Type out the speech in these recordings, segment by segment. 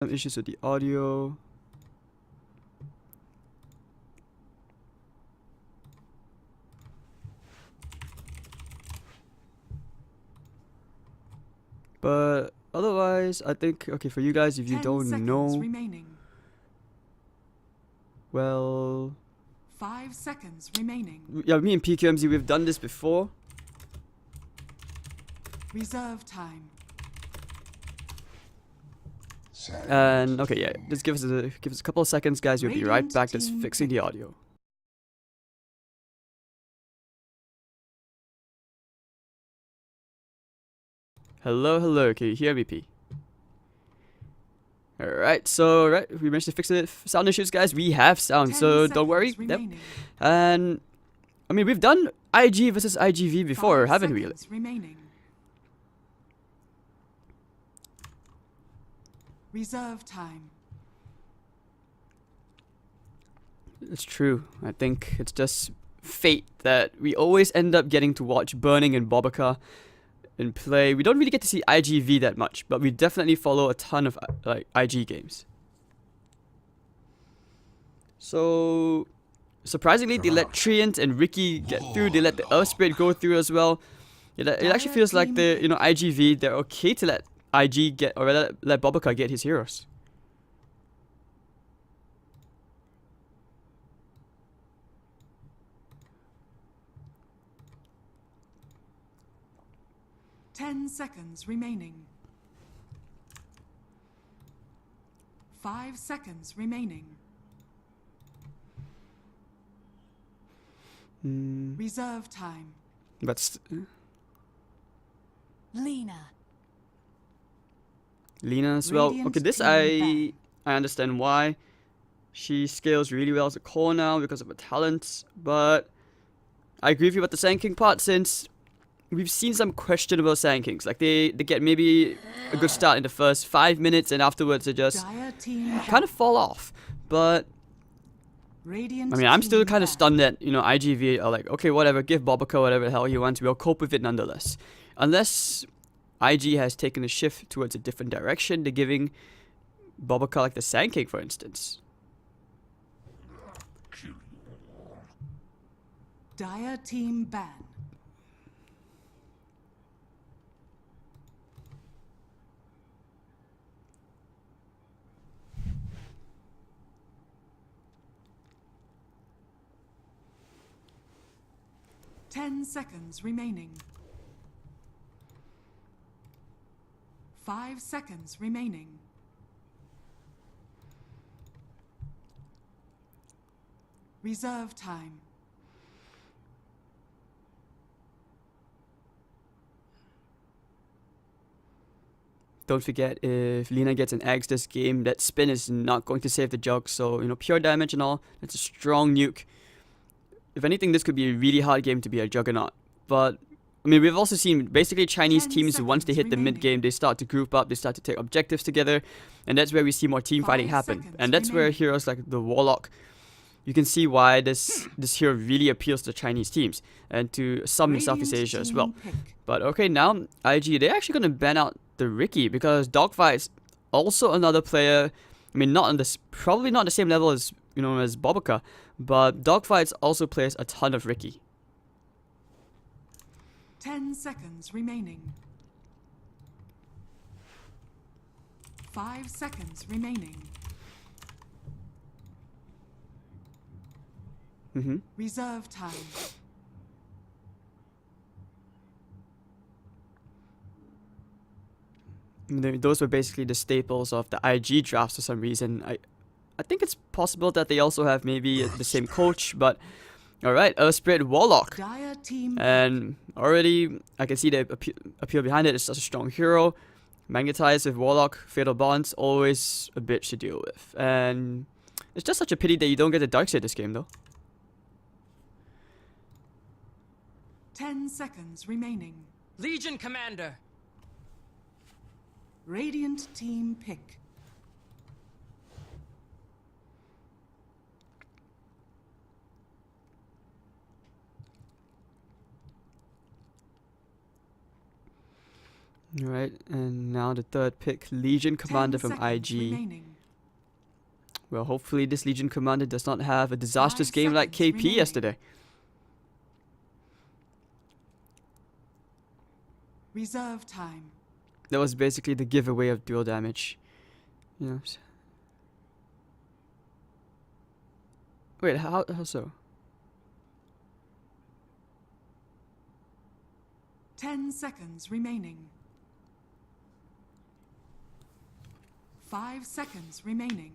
Some issues with the audio. But otherwise, I think, okay, for you guys, if you don't know, well, 5 seconds remaining. yeah, me and PQMZ, we've done this before. Reserve time. And okay, yeah, just give us a couple of seconds, guys. We'll be right Radiant back. Just team fixing the audio. Hello, hello. Can you hear me, P? Alright, so we managed to fix the sound issues, guys. We have sound, so don't worry. Yep. And I mean, we've done IG versus IGV before, haven't we? Remaining. Reserve time. It's true. I think it's just fate that we always end up getting to watch Burning and Bobica in play. We don't really get to see IGV that much, but we definitely follow a ton of like IG games. So surprisingly, they let Treant and Ricky get through. They let the Earth Spirit go through as well. It actually feels like the IGV, they're okay to let IG get, or let Bobica get his heroes. Ten seconds remaining. 5 seconds remaining. Reserve time. But Lena. Lena as well. Okay, this I understand why. She scales really well as a core now because of her talents, but I agree with you about the Sand King part, since we've seen some questionable Sand Kings. Like they get maybe a good start in the first 5 minutes, and afterwards they just kind of fall off. But I mean, I'm still kind of stunned that, IGV are like, okay, whatever, give Bobica whatever the hell he wants, we'll cope with it nonetheless. Unless IG has taken a shift towards a different direction, they're giving Bobica like the Sand King, for instance. Dire team ban. Ten seconds remaining. 5 seconds remaining. Reserve time. Don't forget, if Lena gets an axe this game, that spin is not going to save the jug. So, pure damage and all, that's a strong nuke. If anything, this could be a really hard game to be a juggernaut. But, I mean, we've also seen basically Chinese teams, once they hit the mid-game, they start to group up, they start to take objectives together. And that's where we see more team fighting happen. And that's where heroes like the Warlock, you can see why this hero really appeals to Chinese teams. And to some in Southeast Asia as well. But okay, now, IG, they're actually going to ban out the Ricky, because Dogfight's also another player. I mean, not on this, probably not the same level as as Bobica, but Dogfight's also plays a ton of Ricky. 10 seconds remaining. 5 seconds remaining. Reserve time. Those were basically the staples of the IG drafts for some reason. I think it's possible that they also have maybe the same coach, but alright, Earth Spirit Warlock. And already I can see the appeal behind it. It's such a strong hero. Magnetized with Warlock, Fatal Bonds, always a bitch to deal with. And it's just such a pity that you don't get the Darkseid this game though. 10 seconds remaining. Legion Commander. Radiant team pick. Alright, and now the third pick, Legion Commander 10 from seconds IG. remaining. Well, hopefully this Legion Commander does not have a disastrous 5 game like seconds KP remaining. yesterday. Reserve time. That was basically the giveaway of dual damage. You know. Wait, how so? 10 seconds remaining. 5 seconds remaining.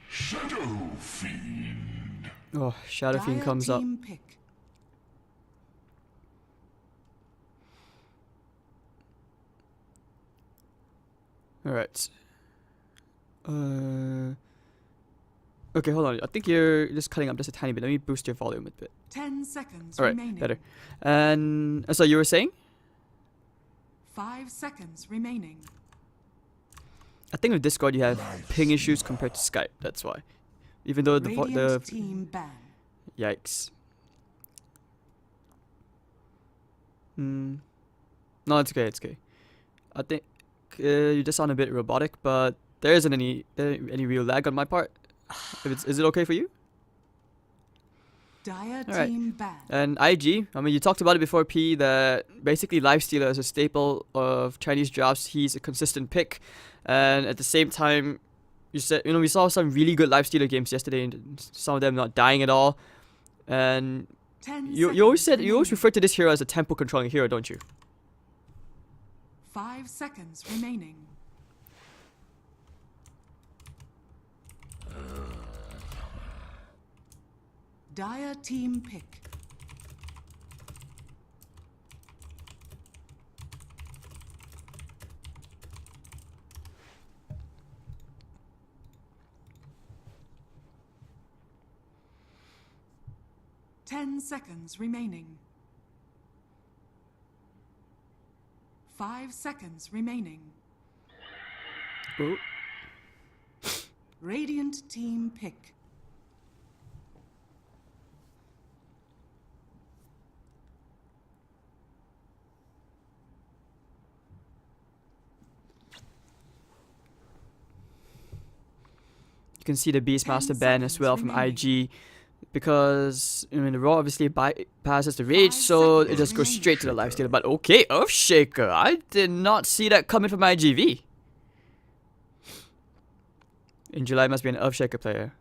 Shadow Fiend. Oh, Shadow Fiend Dire comes up. team pick. Alright. Okay, hold on. I think you're just cutting up just a tiny bit. Let me boost your volume a bit. 10 seconds Alright, remaining. better. And so you were saying? 5 seconds remaining. I think with Discord you have ping issues compared to Skype. That's why. Even though Radiant team ban. Yikes. No, it's okay. It's okay. I think you just sound a bit robotic, but there isn't any real lag on my part. Is it okay for you? Dire Alright. team ban. And IG, I mean, you talked about it before, P, that basically Lifestealer is a staple of Chinese drafts. He's a consistent pick. And at the same time, you said, we saw some really good Lifestealer games yesterday, and some of them not dying at all. And 10 you always seconds refer to this hero as a tempo controlling hero, don't you? 5 seconds remaining. Dire team pick. Ten seconds remaining. 5 seconds remaining. Oh. Radiant team pick. You can see the Beastmaster 10 ban as seconds well from remaining. IG, because the Raw obviously bypasses the Rage, 5 so it seconds just goes remaining. straight to the Lifestealer. But okay, Earthshaker, I did not see that coming from IGV. In July must be an Earthshaker player.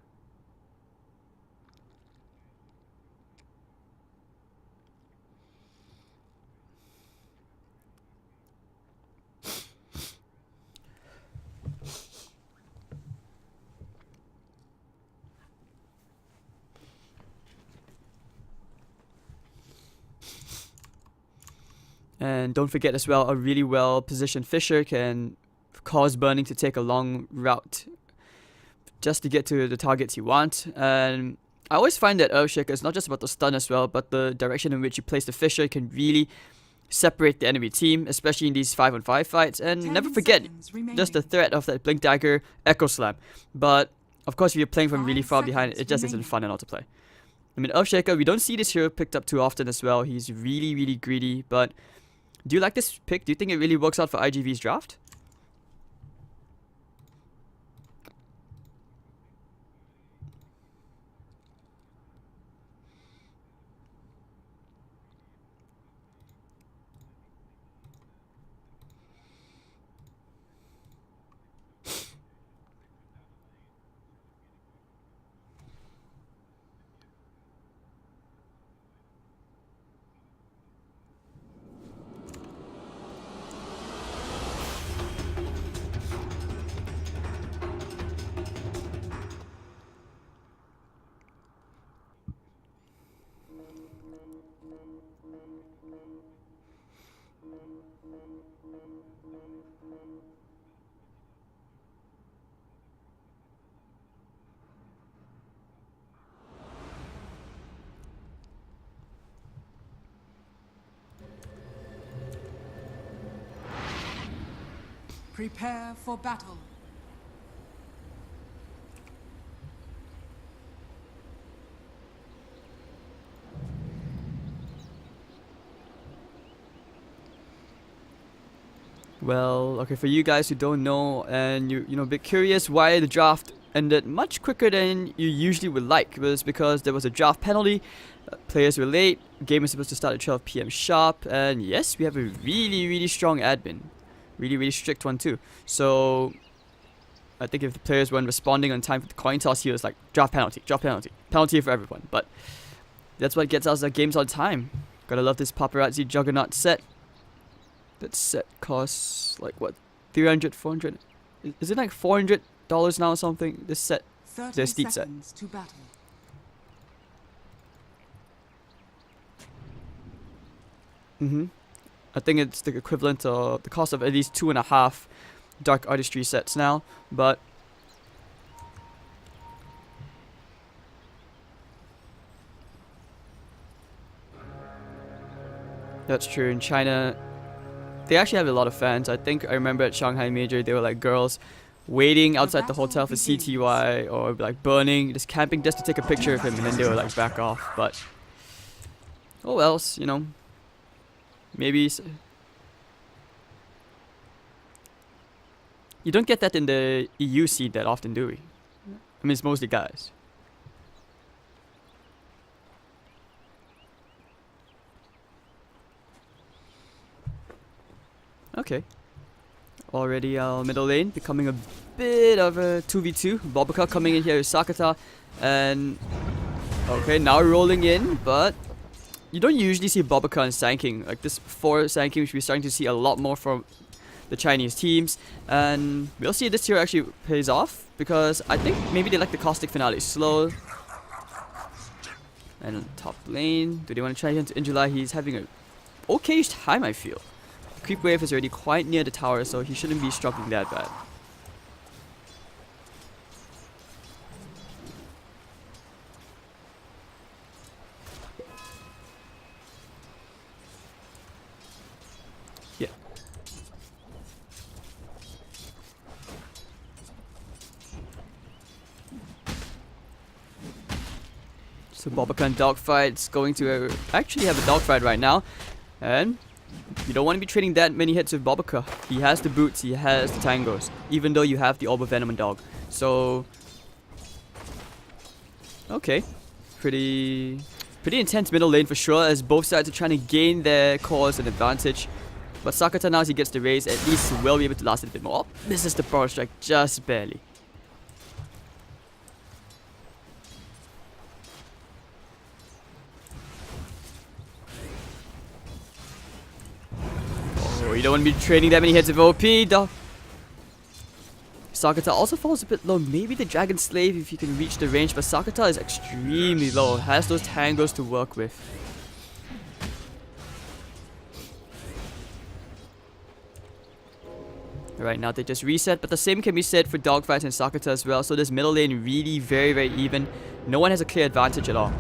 And don't forget as well, a really well positioned Fisher can cause Burning to take a long route just to get to the targets you want. And I always find that Earthshaker is not just about the stun as well, but the direction in which you place the Fisher can really separate the enemy team, especially in these 5-on-5 fights. And 10 never forget, seconds remaining. just the threat of that Blink Dagger Echo Slam. But of course, if you're playing from really 5 far behind, seconds it just isn't remaining. fun and all to play. I mean, Earthshaker, we don't see this hero picked up too often as well. He's really, really greedy. But do you like this pick? Do you think it really works out for IGV's draft? Prepare for battle. Well, okay, for you guys who don't know and you know a bit curious why the draft ended much quicker than you usually would like, it was because there was a draft penalty. Players were late. Game was supposed to start at 12 p.m. sharp, and yes, we have a really strong admin, really strict one too. So I think if the players weren't responding on time for the coin toss, he was like draft penalty, penalty for everyone. But that's what gets us our games on time. Gotta love this paparazzi juggernaut set. That set costs like what, 300, 400? Is it like $400 now or something? This set, 30 the steep set. seconds to battle. I think it's the equivalent of the cost of at least 2.5 dark artistry sets now, but that's true. In China, they actually have a lot of fans. I think I remember at Shanghai Major, they were like girls waiting outside the hotel for CTY, or like burning, just camping just to take a picture of him, and then they were like back off. But oh well, you know, maybe you don't get that in the EU scene that often, do we? I mean, it's mostly guys. Okay. Already our middle lane becoming a bit of a 2v2. Bobica coming in here with Sakata, and okay, now rolling in, but you don't usually see Bobica and Sanking. Like this 4 Sanking, which we're starting to see a lot more from the Chinese teams, and we'll see if this tier actually pays off, because I think maybe they like the caustic finale slow. And on top lane, do they want to try into in July? He's having a okay time, I feel. Creep wave is already quite near the tower, so he shouldn't be struggling that bad. Yeah. So Bobican dogfight's going to actually have a dogfight right now, and you don't want to be trading that many hits with Bobica. He has the boots, he has the tangos, even though you have the Orb of Venom and Dog. So okay, pretty intense middle lane for sure, as both sides are trying to gain their cores and advantage. But Sakata, now as he gets the raise, at least will be able to last it a bit more. Oh, misses the power strike just barely. Oh, you don't want to be trading that many hits with OP, though. Sakata also falls a bit low. Maybe the Dragon Slave if you can reach the range, but Sakata is extremely low. Has those tangos to work with. Right now they just reset, but the same can be said for Dogfight and Sakata as well. So this middle lane really very even. No one has a clear advantage at all.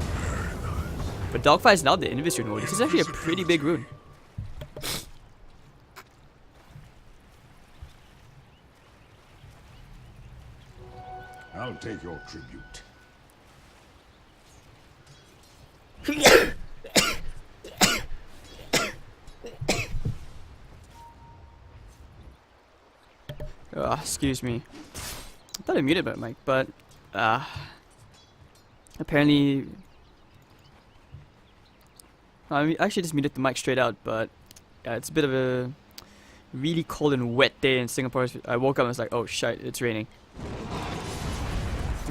But Dogfight is now the Invis rune. This is actually a pretty big rune. I'll take your tribute. Excuse me. I thought I muted my mic, but apparently I actually just muted the mic straight out. But it's a bit of a really cold and wet day in Singapore. I woke up and was like, oh shit, it's raining.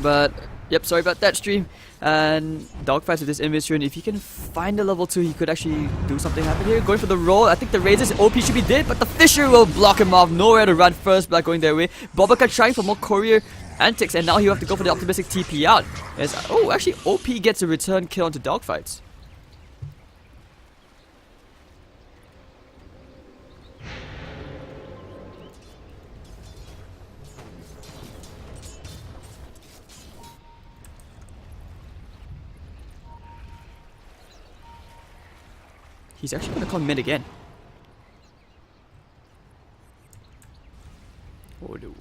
But yep, sorry about that stream. And Dogfights with this Invis rune, if he can find a level 2, he could actually do something happen here. Going for the roll, I think the raises OP should be dead, but the Fisher will block him off. Nowhere to run first, blood going their way. Bobica trying for more courier antics, and now he'll have to go for the optimistic TP out. As, oh, actually OP gets a return kill onto Dogfights. He's actually going to come mid again. Oh no.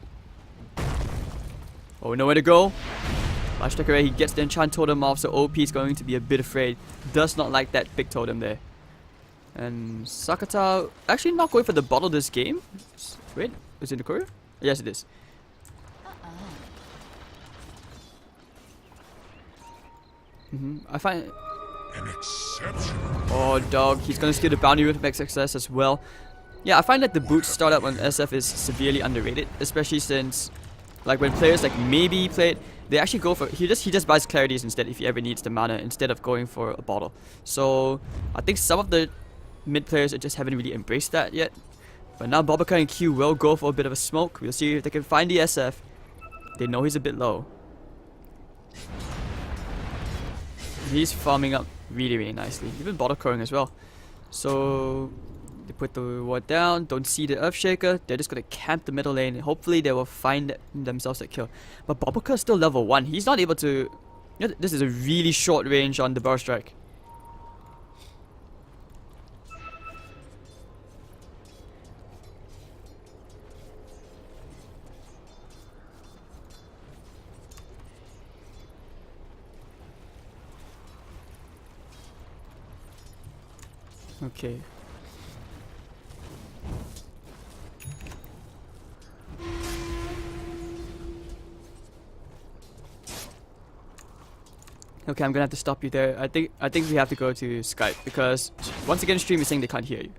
Oh, nowhere to go. Flash Decorator, he gets the enchant totem off, so OP is going to be a bit afraid. Does not like that big totem there. And Sakata actually not going for the bottle this game. Wait, is it in the courier? Yes, it is. I find... An exceptional. Oh, dog. He's gonna steal the bounty with max success as well. Yeah, I find that the boot startup on SF is severely underrated, especially since, like, when players like maybe play it, they actually go for he just buys clarities instead if he ever needs the mana instead of going for a bottle. So I think some of the mid players just haven't really embraced that yet. But now Bobaca and Q will go for a bit of a smoke. We'll see if they can find the SF. They know he's a bit low. He's farming up really nicely. Even bottle crowing as well. So they put the ward down, don't see the Earthshaker. They're just gonna camp the middle lane. Hopefully they will find themselves that kill. But Bobaca is still level 1. He's not able to... This is a really short range on the Burst Strike. Okay. Okay, I'm gonna have to stop you there. I think we have to go to Skype because once again stream is saying they can't hear you.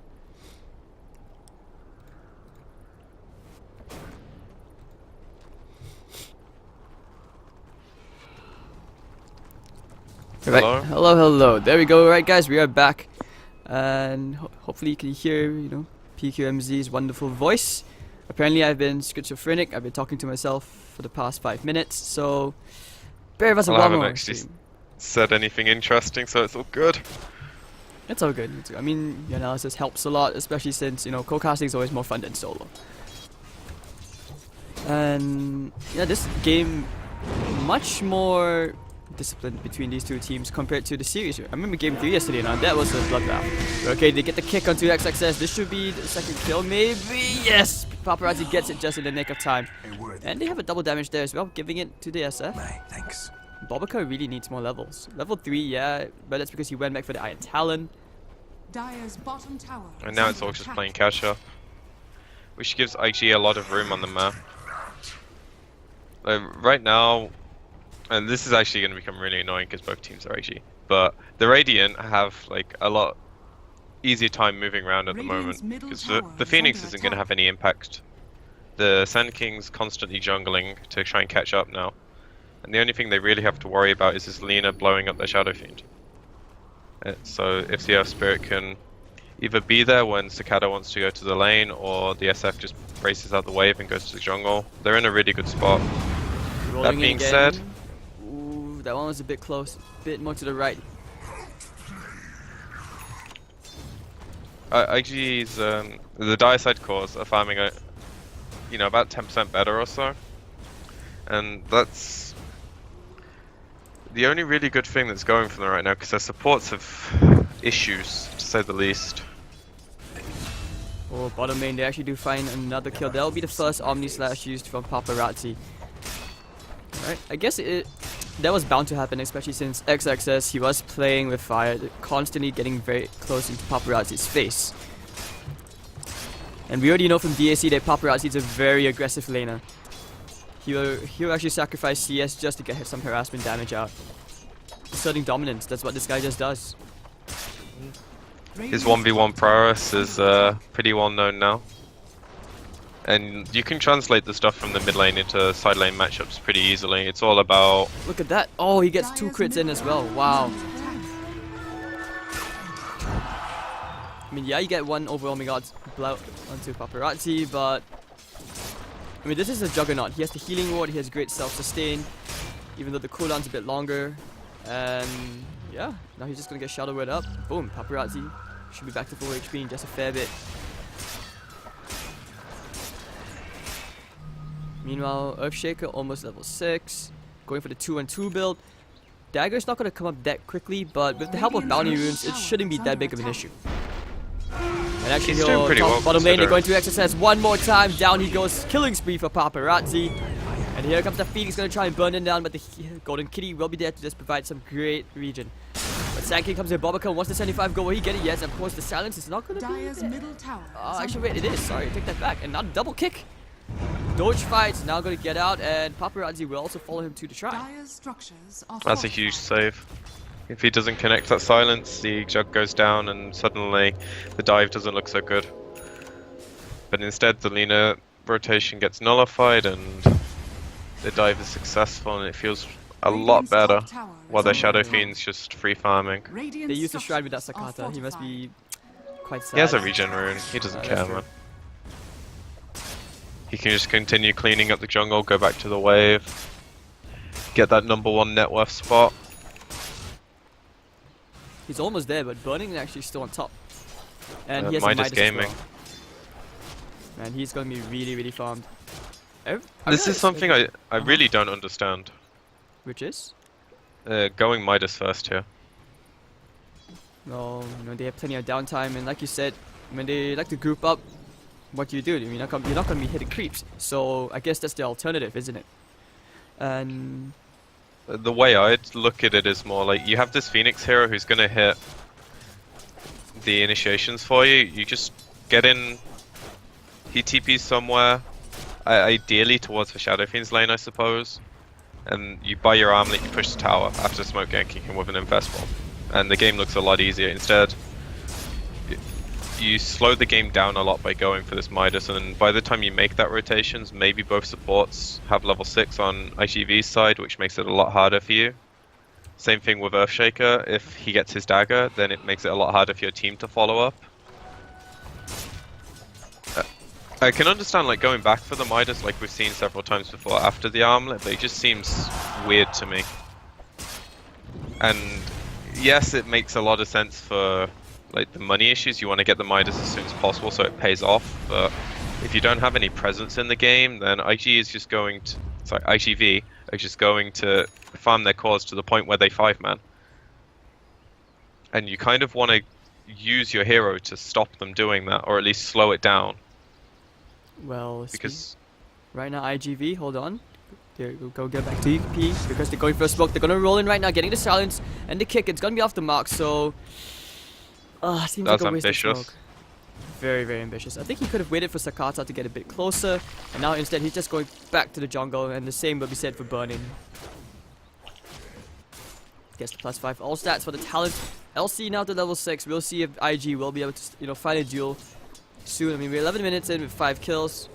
Hello? Hello. There we go. Right, guys, we are back. And hopefully you can hear, PQMZ's wonderful voice. Apparently I've been schizophrenic. I've been talking to myself for the past 5 minutes, so bear with us a Well, I while haven't more. actually said anything interesting, so it's all good. It's all good. I mean, your analysis helps a lot, especially since, co-casting is always more fun than solo. And yeah, this game much more disciplined between these two teams compared to the series. I remember game 3 yesterday now, that was a bloodbath. Okay, they get the kick onto XXS. This should be the second kill, maybe. Yes! Paparazzi gets it just in the nick of time. And they have a double damage there as well, giving it to the SF. Thanks. Bobaca really needs more levels. Level 3, yeah, but that's because he went back for the Iron Talon. Dire's bottom tower. And now it's all just playing catch up, which gives IG a lot of room on the map. Right now, and this is actually going to become really annoying because both teams are IG, but the Radiant have like a lot easier time moving around at the moment because the Phoenix isn't going to have any impact. The Sand King's constantly jungling to try and catch up now, and the only thing they really have to worry about is this Lina blowing up their Shadow Fiend. So if the Earth Spirit can either be there when Cicada wants to go to the lane, or the SF just braces out the wave and goes to the jungle, they're in a really good spot. Rolling That in being again. said, Ooh, that one was a bit close. A bit more to the right. IG's the dire side cores are farming about 10% better or so, and that's the only really good thing that's going for them right now because their supports have issues to say the least. Oh, bottom lane, they actually do find another kill. That'll be the first Omni Slash used from Paparazzi. Alright, I guess that was bound to happen, especially since XXS, he was playing with fire, constantly getting very close into Paparazzi's face. And we already know from DAC that Paparazzi is a very aggressive laner. He'll actually sacrifice CS just to get some harassment damage out. Asserting dominance, that's what this guy just does. His 1v1 prowess is pretty well known now. And you can translate the stuff from the mid lane into side lane matchups pretty easily. It's all about... Look at that. Oh, he gets 2 crits in as well. Wow. I mean, yeah, you get 1 overwhelming odds blow onto Paparazzi, but... I mean, this is a juggernaut. He has the healing ward, he has great self-sustain, even though the cooldown's a bit longer. And yeah, now he's just gonna get Shadow Word up. Boom, Paparazzi should be back to full HP in just a fair bit. Meanwhile, Earthshaker almost level 6, going for the 2-on-2 build. Dagger's not gonna come up that quickly, but with the help of bounty runes, it shouldn't be that big of an issue. And actually, He's doing pretty well bottom lane, they're going considering. to exercise one more time. Down he goes, killing spree for Paparazzi. And here comes the Phoenix, gonna try and burn him down, but the Golden Kitty will be there to just provide some great regen. But Sankey comes in. Bobacan wants the 75 go. Will he get it? Yes, of course. The silence is not going to be Dire's there. middle tower. Actually, wait, it is. Sorry, take that back. And now double kick. Doge fights. Now going to get out. And Paparazzi will also follow him to the shrine. Dire's structures are That's a huge save. If he doesn't connect that silence, the jug goes down and suddenly the dive doesn't look so good. But instead the Lina rotation gets nullified and the dive is successful and it feels a lot better while their Shadow Fiend's just free farming. They used the shrine without Sakata. He must be quite sad. He has a regen rune, he doesn't care, man. He can just continue cleaning up the jungle, go back to the wave, get that #1 net worth spot. He's almost there, but Burning is actually still on top. And he has Midas a Midas Gaming. as well. Man, he's going to be really, really farmed. This is something I really don't understand. Which is? Going Midas first here. No, they have plenty of downtime, and like you said, when they like to group up, what do? You're not going to be hitting creeps. So I guess that's the alternative, isn't it? And The way I'd look at it is more like you have this Phoenix hero who's gonna hit the initiations for you. You just get in, he TPs somewhere, ideally towards the Shadow Fiend's lane, I suppose, and you buy your armlet, you push the tower after smoke ganking him with an Infest Bomb, and the game looks a lot easier. Instead, you slow the game down a lot by going for this Midas, and by the time you make that rotations, maybe both supports have level 6 on IGV's side, which makes it a lot harder for you. Same thing with Earthshaker. If he gets his dagger, then it makes it a lot harder for your team to follow up. I can understand like going back for the Midas like we've seen several times before after the armlet, but it just seems weird to me. And yes, it makes a lot of sense for like the money issues. You want to get the Midas as soon as possible so it pays off, but if you don't have any presence in the game, then IGV are just going to farm their cores to the point where they 5-man. And you kind of want to use your hero to stop them doing that, or at least slow it down. well, Because right now IGV, hold on. There, go get back to EP because they're going for a smoke. They're gonna roll in right now, getting the silence and the kick. It's gonna be off the mark, so seems that's like a waste of ambitious. smoke. Very, very ambitious. I think he could have waited for Sakata to get a bit closer, and now instead he's just going back to the jungle, and the same will be said for Burning. Gets the +5 all stats for the talent. LC now to level 6. We'll see if IG will be able to find a duel soon. I mean, we're 11 minutes in with 5 kills.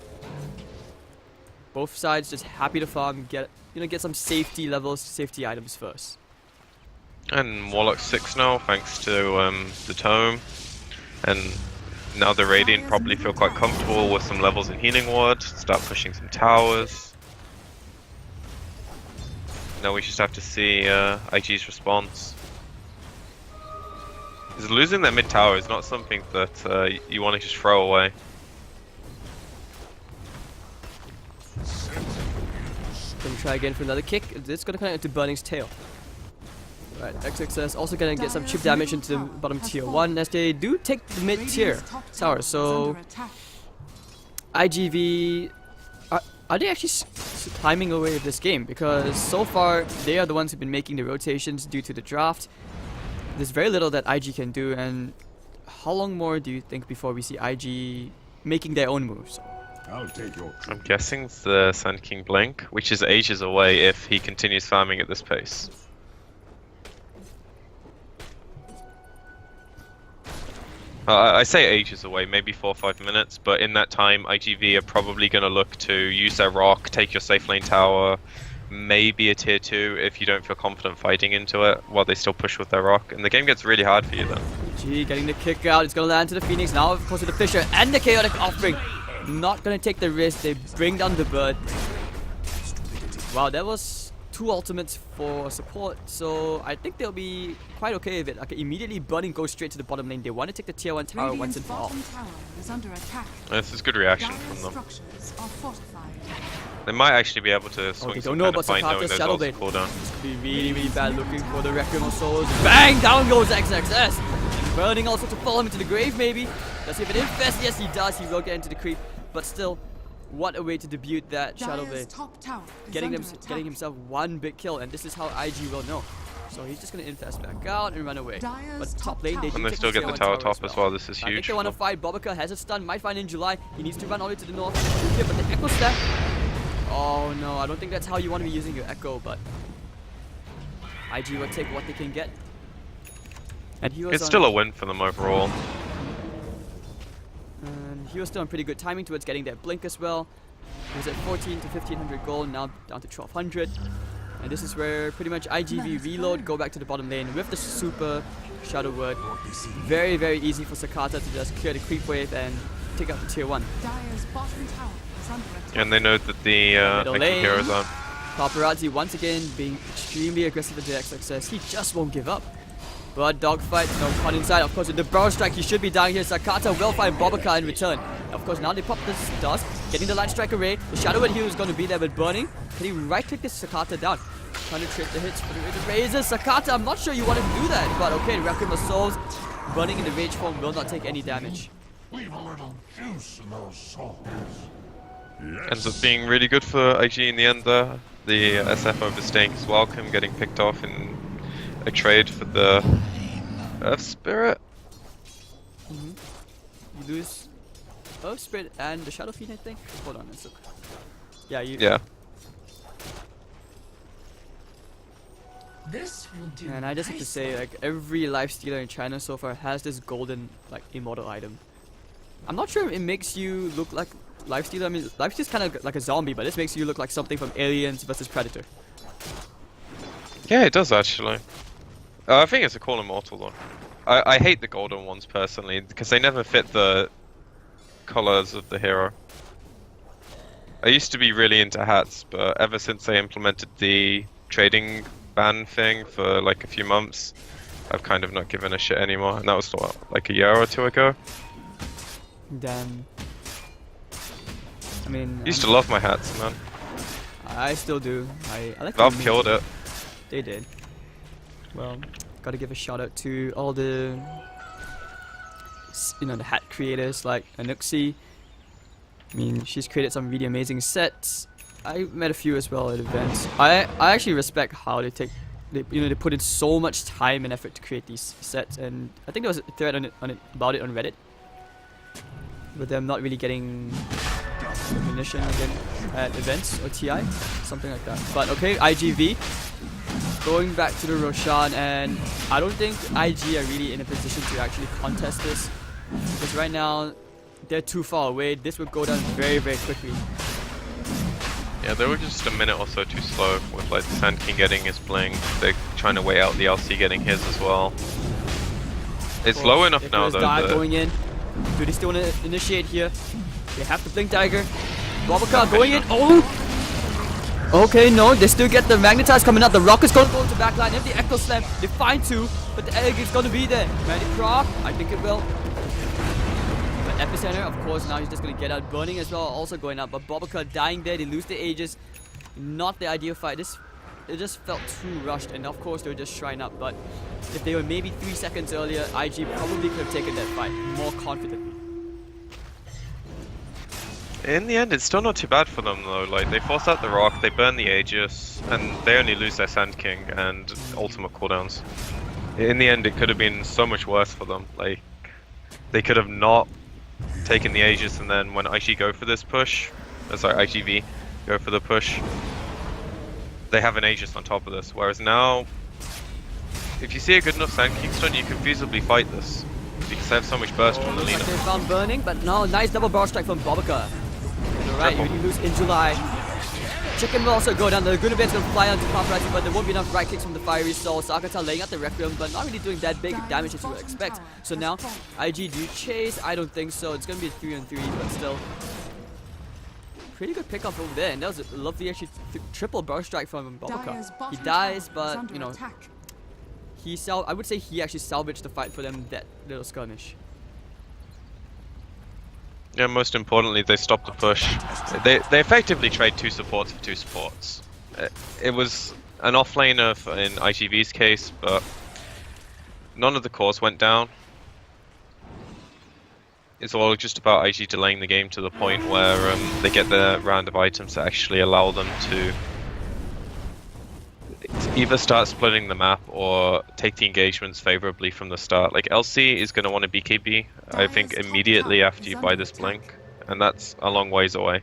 Both sides just happy to farm, get some safety levels, safety items first. And Warlock 6 now, thanks to the Tome. And now the Radiant probably feel quite comfortable with some levels in Healing Ward, start pushing some towers. Now we just have to see IG's response. Because losing their mid tower is not something that you want to just throw away. Gonna try again for another kick. It's gonna connect into Burning's tail. Right, XXS also gonna get some chip damage into the bottom tier 1 as they do take the mid tier tower. So IGV, are they actually climbing away with this game? Because so far they are the ones who've been making the rotations due to the draft. There's very little that IG can do, and how long more do you think before we see IG making their own moves? I'll take your I'm guessing the Sand King Blink, which is ages away if he continues farming at this pace. I say ages away, maybe 4 or 5 minutes, but in that time IGV are probably going to look to use their rock, take your safe lane tower, maybe a tier 2 if you don't feel confident fighting into it while they still push with their rock, and the game gets really hard for you then. G getting the kick out, it's gonna land to the Phoenix, now of course to the Fisher and the Chaotic Offering. Not gonna take the risk, they bring down the bird. Wow, that was 2 ultimates for support, so I think they'll be quite okay with it. Okay, immediately Burning goes straight to the bottom lane. They want to take the tier 1 tower once and for all. This is good reaction from them. Structures are fortified. They might actually be able to swing They some don't know kind of about fight knowing Sakata's there's Shadow also Blade. cooldown. This could be really, really bad looking for the Requiem of Souls. Bang! Down goes XXS! Burning also to follow him into the grave, maybe. Does he have an infest? Yes, he does. He will get into the creep. But still, what a way to debut that Shadow Blade. Top tower is Getting under attack. himself 1 big kill, and this is how IG will know. So he's just gonna infest back out and run away. Dyer's But top top lane, they tower. do And they take still get tier the one tower top as as well. This is I think huge. they want to for fight. Bobica has a stun, might find in July. He needs to run all the way to the north. Here, but the Echo step. Oh no, I don't think that's how you want to be using your Echo, but IG will take what they can get. And he was It's on, still a win for them overall. And he was still on pretty good timing towards getting that blink as well. He was at 14 to 1500 gold, now down to 1200. And this is where pretty much IGV reload, go back to the bottom lane with the super Shadow Word. Very, very easy for Sakata to just clear the creep wave and take out the tier 1. Dyer's bottom tower is under attack. And they know that the Middle Icky lane. heroes on. Paparazzi once again being extremely aggressive with direct success. He just won't give up. But dogfight, no pun inside. Of course, with the barrel strike, he should be down here. Sakata will find Bobica in return. Of course, now they pop this dust, getting the light strike array. The Shadow Word here is going to be there with burning. Can he right click this Sakata down? Trying to trip the hits for the razors. Sakata, I'm not sure you want to do that, but okay, Requiem of Souls, burning in the rage form will not take any damage. Leave a little juice in those souls. Ends up being really good for IG in the end there. The SF overstaying his welcome, getting picked off in a trade for the Earth Spirit. You lose Earth Spirit and the Shadow Fiend, I think. Hold on, let's look. Yeah, you. Yeah. This will do. And I just have to say, like, every lifestealer in China so far has this golden, like, immortal item. I'm not sure if it makes you look like lifestealer. I mean, lifestealer's kind of like a zombie, but this makes you look like something from Aliens versus Predator. Yeah, it does actually. I think it's a cool immortal though. I hate the golden ones personally because they never fit the colors of the hero. I used to be really into hats, but ever since they implemented the trading ban thing for like a few months, I've kind of not given a shit anymore. And that was what, like a year or two ago. Damn. I mean, Used to love my hats, man. I still do. I like Valve them. killed it. They did. Well, gotta give a shout out to all the, you know, the hat creators like Anuxi. I mean, she's created some really amazing sets. I met a few as well at events. I actually respect how they put in so much time and effort to create these sets, and I think there was a thread about it on Reddit, with them not really getting recognition again at events or TI, something like that. But okay, IGV going back to the Roshan, and I don't think IG are really in a position to actually contest this, because right now they're too far away. This would go down very, very quickly. Yeah, they were just a minute or so too slow with like the Sand King getting his bling. They're trying to wait out the LC getting his as well. It's low enough now though. Dive going in. Do they still want to initiate here? They have to blink dagger. Bobica going in. Oh! Okay, no, they still get the Magnetize coming out. The Rocket's going to go into backline. If the Echo Slam, they find two, but the egg is going to be there. Magic Proc, I think it will. But Epicenter, of course, now he's just going to get out. Burning as well, also going out. But Bobica dying there, they lose the Aegis. Not the ideal fight. It just felt too rushed, and of course they were just shrine up. But if they were maybe 3 seconds earlier, IG probably could have taken that fight more confidently. In the end, it's still not too bad for them though. Like they force out the rock, they burn the Aegis, and they only lose their Sand King and ultimate cooldowns. In the end, it could have been so much worse for them. Like they could have not taken the Aegis, and then when IG go for this push, sorry, IGV go for the push, they have an Aegis on top of this. Whereas now, if you see a good enough Sand King stun, you can feasibly fight this because they have so much burst from the Looks like leader. they found Burning, but no, nice double barrage strike from Bobica. Alright, you lose in July. Chicken will also go down. The Gunabit's going to fly onto Paparazzi, but there won't be enough right clicks from the Fiery Soul. Sakata laying out the Requiem, but not really doing that big damage as you would expect. So now, IG, do you chase? I don't think so. It's going to be a 3-on-3, but still. Pretty good pickup over there, and that was a lovely actually triple burst strike from Bobica. He dies, but, you know, I would say he actually salvaged the fight for them, that little skirmish. Yeah, most importantly, they stopped the push. They effectively trade 2 supports for 2 supports. It was an offlaner in IGV's case, but none of the cores went down. It's all just about IG delaying the game to the point where they get the round of items that actually allow them to either start splitting the map or take the engagements favorably from the start. Like LC is going to want to BKB, I think, immediately after you buy this blink, and that's a long ways away.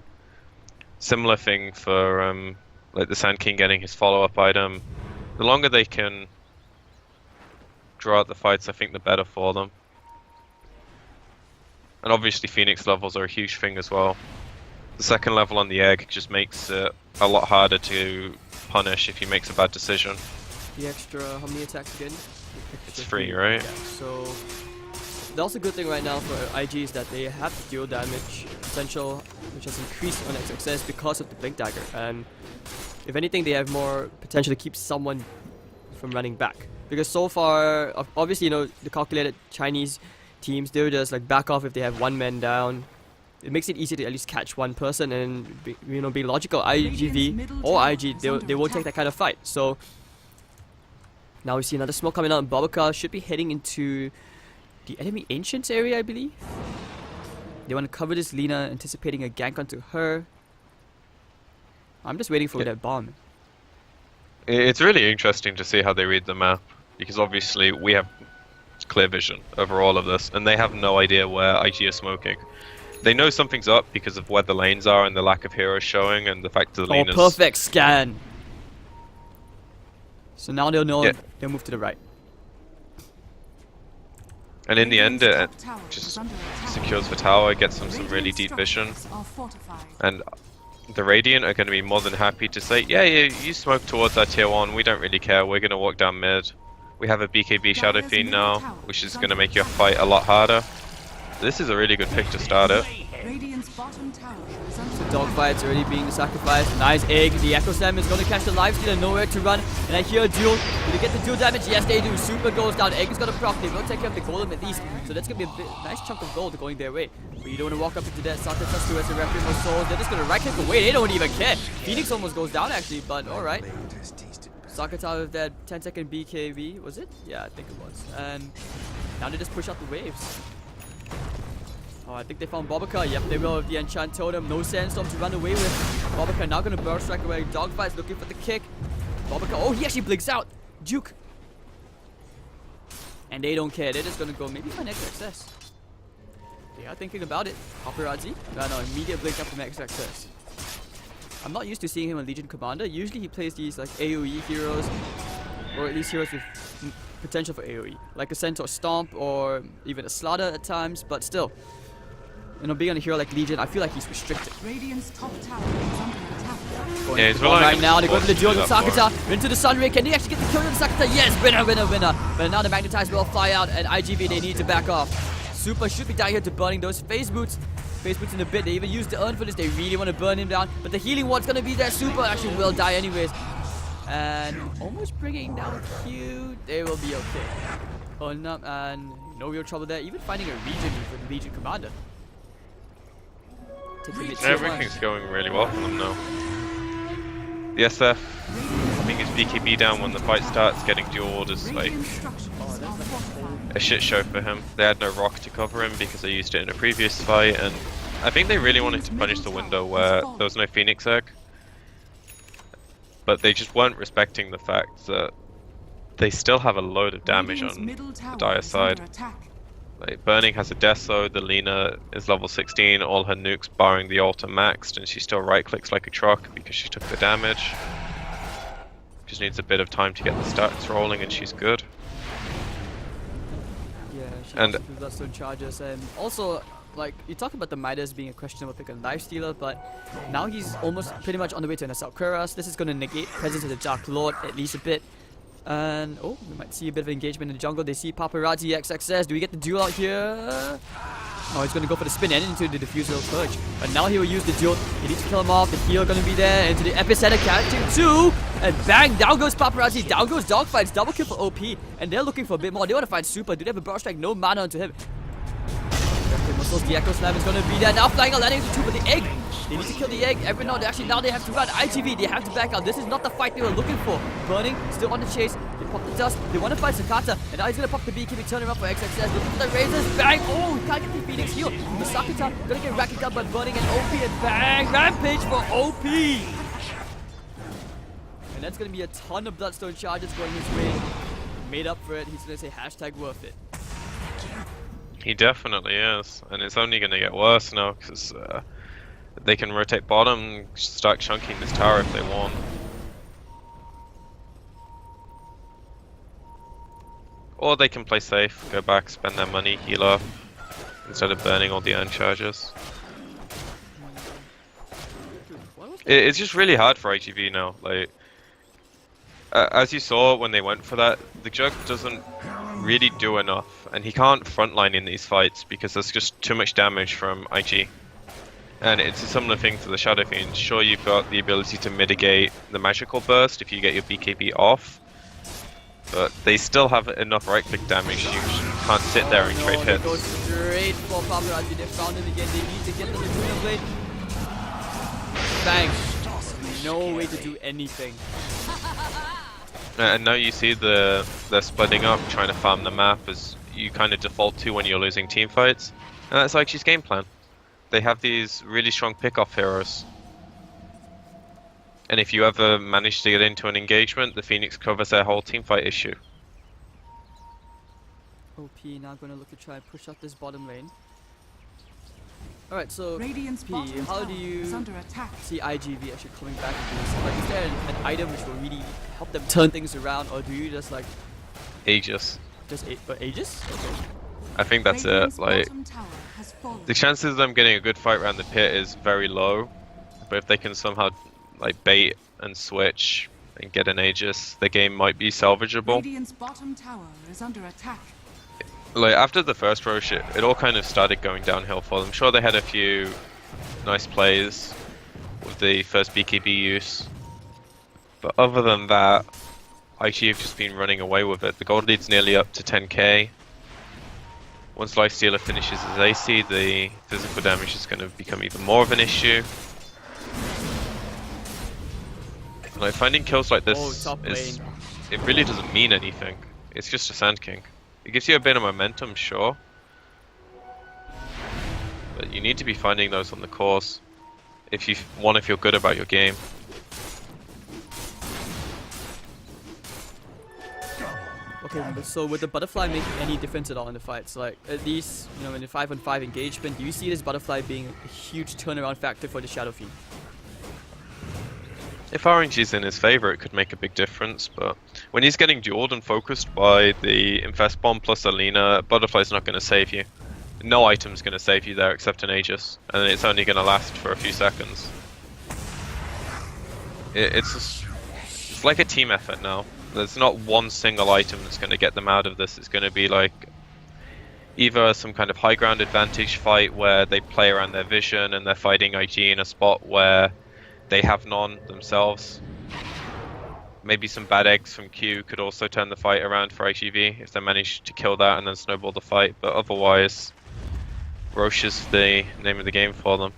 Similar thing for like the Sand King getting his follow-up item. The longer they can draw out the fights, I think the better for them. And obviously Phoenix levels are a huge thing as well. The second level on the egg just makes it a lot harder to punish if he makes a bad decision. The extra, how many attacks again? It's free, right? Yeah, so that's a good thing right now for IG is that they have the dual damage potential, which has increased on XXS because of the Blink Dagger. And if anything, they have more potential to keep someone from running back. Because so far, obviously, you know, the calculated Chinese teams, they'll just like back off if they have one man down. It makes it easy to at least catch one person and be, you know, be logical. IGV or IG, they won't take that kind of fight. So now we see another smoke coming out, and Babacar should be heading into the enemy Ancients area, I believe. They want to cover this Lina, anticipating a gank onto her. I'm just waiting for that bomb. It's really interesting to see how they read the map, because obviously we have clear vision over all of this, and they have no idea where IG are smoking. They know something's up because of where the lanes are and the lack of heroes showing, and the fact that the Lina's... Oh, perfect scan! So now they'll know, they'll move to the right. And in the end, it just secures the tower, gets them some really deep vision. And the Radiant are going to be more than happy to say, yeah, you smoke towards our tier 1, we don't really care, we're going to walk down mid. We have a BKB Shadow Fiend now, which is going to make your fight a lot harder. This is a really good pick to start it. So dogfight's already being sacrificed. Nice egg. The Echo Slam is going to catch the lifestealer, nowhere to run. And I hear a duel. Do they get the duel damage? Yes, they do. Super goes down. Egg is going to proc. They will take care of the golem at least. So that's going to be a nice chunk of gold going their way. But you don't want to walk up into that. Saka Tastu as a referee for souls. They're just going to right click away. They don't even care. Phoenix almost goes down actually, but alright. Sakata with that 10-second BKB, was it? Yeah, I think it was. And now they just push out the waves. Oh, I think they found Babacar. Yep, they will with the Enchant Totem. No Sandstorm to run away with. Babacar now going to burst strike away. Dogfight's looking for the kick. Babacar, oh, he actually blinks out. Duke. And they don't care. They're just going to go maybe for next access. They are thinking about it. Paparazzi. No, immediate blink up to max access. I'm not used to seeing him on Legion Commander. Usually he plays these like AoE heroes, or at least heroes with potential for AoE, like a Centaur Stomp or even a Slaughter at times. But still, you know, being on a hero like Legion, I feel like he's restricted. Radiant's top tower is under attack. Yeah, he's relying right now. They go for the duel with Sakata into the Sunray. Can they actually get the kill on Sakata? Yes, winner. But now the Magnetize will fly out, and IGV they need to back off. Super should be down here to burning those phase boots. Phase boots in a bit. They even use the urn for this. They really want to burn him down. But the healing ward's gonna be there. Super actually will die anyways. And almost bringing down Q. They will be okay. Pulling up and no real trouble there. Even finding a region with the Legion Commander. Everything's going really well for them now. The SF having his BKB down when the fight starts, getting dual orders like a shit show for him. They had no rock to cover him because they used it in a previous fight, and I think they really wanted to punish the window where there was no Phoenix Egg. But they just weren't respecting the fact that they still have a load of damage on the Dire side. Like, Burning has a Deso, the Lina is level 16, all her nukes barring the ult are maxed, and she still right clicks like a truck because she took the damage. Just needs a bit of time to get the stats rolling and she's good. Yeah, she and has Bloodstone charges, and also, like, you talk about the Midas being a questionable pick on Lifestealer, but now he's almost pretty much on the way to an Assault Cuirass. This is going to negate presence of the Dark Lord at least a bit. And oh, we might see a bit of engagement in the jungle. They see Paparazzi XXS. Do we get the duel out here? Oh, he's going to go for the spin and into the diffuser purge. But now he will use the duel. He needs to kill him off. The heal going to be there. Into the epicenter, catching 2. And bang, down goes Paparazzi. Down goes Dogfights. Double kill for OP. And they're looking for a bit more. They want to find Super. Do they have a burst strike? No mana onto him. Muscles, the Echo Slam is going to be there. Now flying out, landing into 2 with the egg. They need to kill the egg. Now they have to run. IGV, they have to back out. This is not the fight they were looking for. Burning, still on the chase. They pop the dust. They want to fight Sakata. And now he's going to pop the BKB, turn around for XXS. Looking for the razors. Bang. Oh, he can't get the Phoenix heal. The Sakata going to get racked up by Burning and OP. And bang. Rampage for OP. And And that's going to be a ton of Bloodstone charges going his way. Made up for it. He's going to say hashtag worth it. He definitely is. And it's only going to get worse now because they can rotate bottom, start chunking this tower if they want. Or they can play safe, go back, spend their money, heal up, instead of burning all the iron charges. It's just really hard for IGV now. Like, as you saw when they went for that, the Jug doesn't really do enough, and he can't frontline in these fights because there's just too much damage from IG. And it's a similar thing to the Shadow Fiend. Sure, you've got the ability to mitigate the magical burst if you get your BKB off, but they still have enough right-click damage. You can't sit there and trade hits. They go straight for Paparazzi. They found him again. They need to get the Laguna Blade. Bang. No way to do anything. And now you see they're splitting up, trying to farm the map as you kind of default to when you're losing team fights. And that's IG's game plan. They have these really strong pick-off heroes. And if you ever manage to get into an engagement, the Phoenix covers their whole teamfight issue. OP now going to look to try and push out this bottom lane. Alright, so Radiant's P, bottom how tower do is you under attack. see IGV actually coming back into this? Like, is there an item which will really help them turn things around, or do you just like Aegis. just Aegis? Okay. I think that's Radiant's it. Like, bottom tower has fallen. the chances of them getting a good fight around the pit is very low. But if they can somehow like bait and switch and get an Aegis, the game might be salvageable. Radiant's bottom tower is under attack. Like after the first Roche, it all kind of started going downhill for them. Sure, they had a few nice plays with the first BKB use, but other than that, IG have just been running away with it. The gold lead's nearly up to 10k. Once Lifestealer finishes his AC, the physical damage is going to become even more of an issue. Like finding kills like this top is, lane. it really doesn't mean anything. It's just a Sand King. It gives you a bit of momentum, sure, but you need to be finding those on the course if you want to feel good about your game. Okay, but so would the butterfly make any difference at all in the fights? Like at least, you know, in the 5-on-5 engagement, do you see this butterfly being a huge turnaround factor for the Shadow Fiend? If RNG's in his favor, it could make a big difference, but when he's getting dueled and focused by the Infest Bomb plus Alina, Butterfly's not going to save you. No item's going to save you there except an Aegis, and it's only going to last for a few seconds. It's like a team effort now. There's not one single item that's going to get them out of this. It's going to be like either some kind of high ground advantage fight where they play around their vision and they're fighting IG in a spot where they have none themselves. Maybe some bad eggs from Q could also turn the fight around for IGV if they manage to kill that and then snowball the fight, but otherwise Roche is the name of the game for them.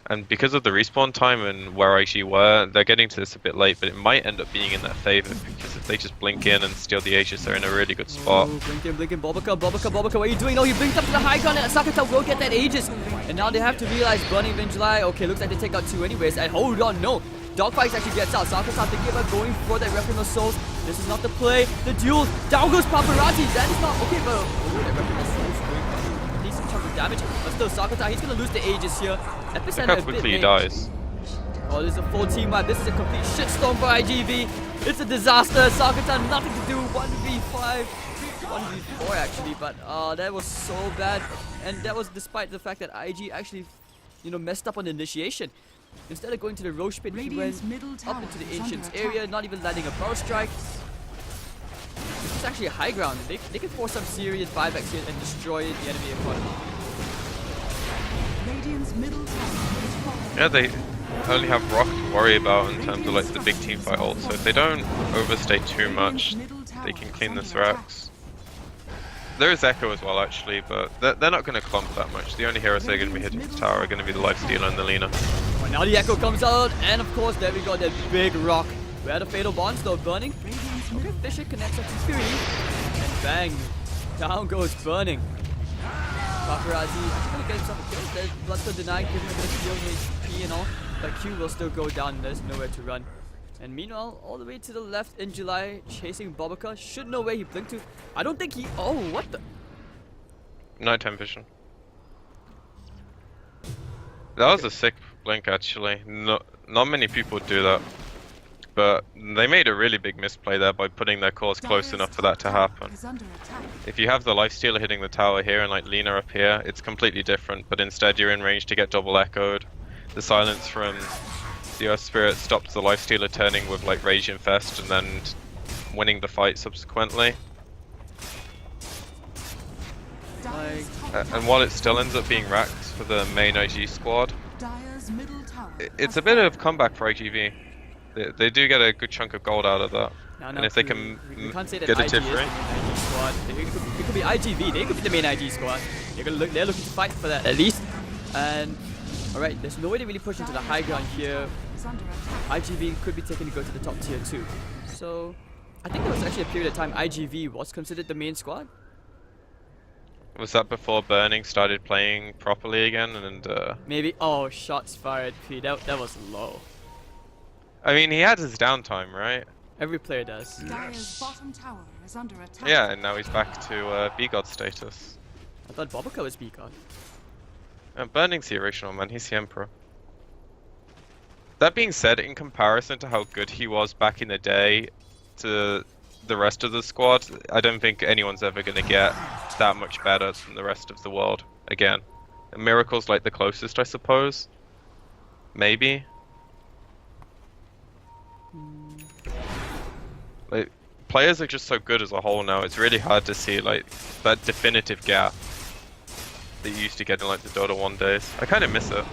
And because of the respawn time and where IG were, they're getting to this a bit late, but it might end up being in their favor because if they just blink in and steal the Aegis, they're in a really good spot. Oh, blink in, Bobica, what are you doing? No, he blinked up to the high ground and Sakata will get that Aegis. And now they have to realize Burning Wind July, okay, looks like they take out two anyways, and hold on, no. Dogfight actually gets out. Sakata thinking about going for that Requiem of Souls. This is not the play. The duel, down goes Paparazzi. That is not, okay, but that Requiem of Souls going a decent chunk of damage. But still, Sakata, he's gonna lose the Aegis here. Look how quickly he dies. Oh, this is a full team wipe. This is a complete shitstorm for IGV. It's a disaster. Sakata, nothing to do. 1v5. 1v4 actually, but that was so bad. And that was despite the fact that IG actually, you know, messed up on the initiation. Instead of going to the Roche pit, he went up into the Ancients area, not even landing a power strike. This is actually a high ground. They can force some serious buybacks here and destroy the enemy economy. Radiant's middle tower is fallen. Yeah, they only have Rock to worry about in terms of like the big team fight ult, so if they don't overstay too much, they can clean the Thrax. There is Echo as well actually, but they're not going to clump that much. The only heroes they're going to be hitting the tower are going to be the Lifestealer and the Lina. Well, now the Echo comes out, and of course there we go, that big rock. Where the Fatal Bond still burning. Okay, Fisher connects up to 3, and bang, down goes Burning. Paparazzi actually gonna get himself a kill. There's Bloodstone denying, giving him a bit of heal HP and all, but Q will still go down and there's nowhere to run. And meanwhile, all the way to the left in July, chasing Bobica. Should know where he blinked to. I don't think he... Oh, what the... Nighttime vision. That was a sick blink, actually. Not many people do that. But they made a really big misplay there by putting their cores close enough for that to happen. If you have the lifestealer hitting the tower here and like Lina up here, it's completely different. But instead you're in range to get double echoed. The silence from the Earth Spirit stops the lifestealer turning with like Rage Infest and then winning the fight subsequently. And while it still ends up being racked for the main IG squad, it's a bit of comeback for IGV. They do get a good chunk of gold out of that. And if they can get a tip free. It could be IGV, they could be the main IG squad. They're looking to fight for that at least. And alright, there's no way to really push into the high ground here. IGV could be taken to go to the top tier 2. So I think there was actually a period of time IGV was considered the main squad. Was that before Burning started playing properly again? And maybe. Oh, shots fired, P. That was low. I mean, he had his downtime, right? Every player does. Dire's bottom tower is under attack. Yeah, and now he's back to B-God status. I thought Bobica was B-God. Burning's the original, man. He's the Emperor. That being said, in comparison to how good he was back in the day to the rest of the squad, I don't think anyone's ever going to get that much better than the rest of the world again. Miracle's like the closest, I suppose. Maybe. Like, players are just so good as a whole now, it's really hard to see like that definitive gap that you used to get in like the Dota 1 days. I kind of miss it.